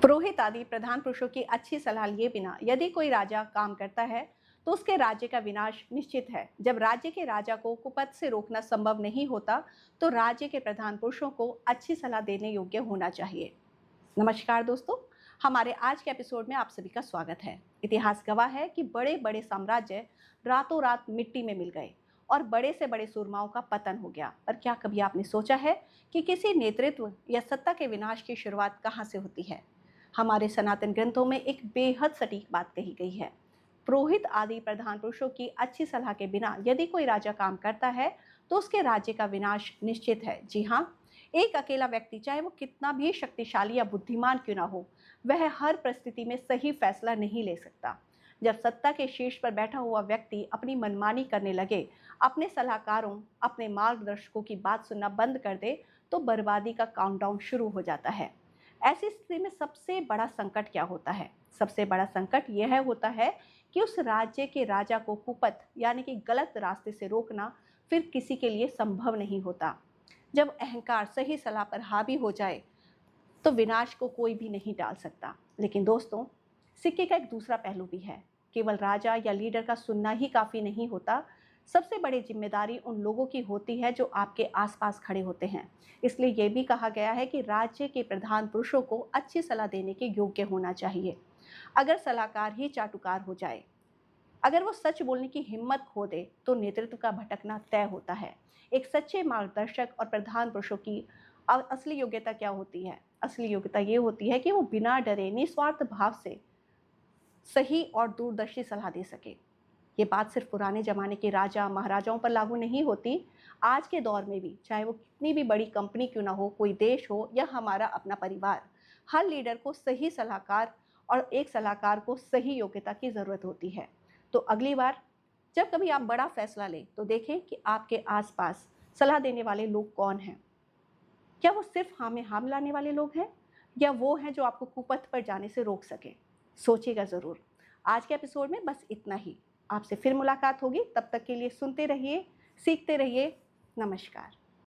पुरोहित आदि प्रधान पुरुषों की अच्छी सलाह लिए बिना यदि कोई राजा काम करता है तो उसके राज्य का विनाश निश्चित है। जब राज्य के राजा को कुपथ से रोकना संभव नहीं होता तो राज्य के प्रधान पुरुषों को अच्छी सलाह देने योग्य होना चाहिए। नमस्कार दोस्तों, हमारे आज के एपिसोड में आप सभी का स्वागत है। इतिहास गवाह है कि बड़े बड़े साम्राज्य रातों रात मिट्टी में मिल गए और बड़े से बड़े सूरमाओं का पतन हो गया। पर क्या कभी आपने सोचा है कि किसी नेतृत्व या सत्ता के विनाश की शुरुआत कहाँ से होती है? हमारे सनातन ग्रंथों में एक बेहद सटीक बात कही गई है। पुरोहित आदि प्रधान पुरुषों की अच्छी सलाह के बिना यदि कोई राजा काम करता है तो उसके राज्य का विनाश निश्चित है। जी हाँ, एक अकेला व्यक्ति चाहे वो कितना भी शक्तिशाली या बुद्धिमान क्यों ना हो, वह हर परिस्थिति में सही फैसला नहीं ले सकता। जब सत्ता के शीर्ष पर बैठा हुआ व्यक्ति अपनी मनमानी करने लगे, अपने सलाहकारों, अपने मार्गदर्शकों की बात सुनना बंद कर दे, तो बर्बादी का काउंटडाउन शुरू हो जाता है। ऐसी स्थिति में सबसे बड़ा संकट क्या होता है? सबसे बड़ा संकट यह होता है कि उस राज्य के राजा को कुपथ यानी कि गलत रास्ते से रोकना फिर किसी के लिए संभव नहीं होता। जब अहंकार सही सलाह पर हावी हो जाए तो विनाश को कोई भी नहीं टाल सकता। लेकिन दोस्तों, सिक्के का एक दूसरा पहलू भी है। केवल राजा या लीडर का सुनना ही काफ़ी नहीं होता। सबसे बड़ी जिम्मेदारी उन लोगों की होती है जो आपके आसपास खड़े होते हैं। इसलिए यह भी कहा गया है कि राज्य के प्रधान पुरुषों को अच्छी सलाह देने के योग्य होना चाहिए। अगर सलाहकार ही चाटुकार हो जाए, अगर वो सच बोलने की हिम्मत खो दे, तो नेतृत्व का भटकना तय होता है। एक सच्चे मार्गदर्शक और प्रधान पुरुषों की असली योग्यता क्या होती है? असली योग्यता ये होती है कि वो बिना डरे निस्वार्थ भाव से सही और दूरदर्शी सलाह दे सके। ये बात सिर्फ पुराने ज़माने के राजा महाराजाओं पर लागू नहीं होती। आज के दौर में भी, चाहे वो कितनी भी बड़ी कंपनी क्यों ना हो, कोई देश हो या हमारा अपना परिवार, हर लीडर को सही सलाहकार और एक सलाहकार को सही योग्यता की ज़रूरत होती है। तो अगली बार जब कभी आप बड़ा फैसला लें तो देखें कि आपके आसपास सलाह देने वाले लोग कौन हैं। क्या वो सिर्फ हाँ में हाँ मिलाने वाले लोग हैं, या वो हैं जो आपको कुपथ पर जाने से रोक सके? सोचिएगा ज़रूर। आज के एपिसोड में बस इतना ही। आपसे फिर मुलाकात होगी। तब तक के लिए सुनते रहिए, सीखते रहिए। नमस्कार।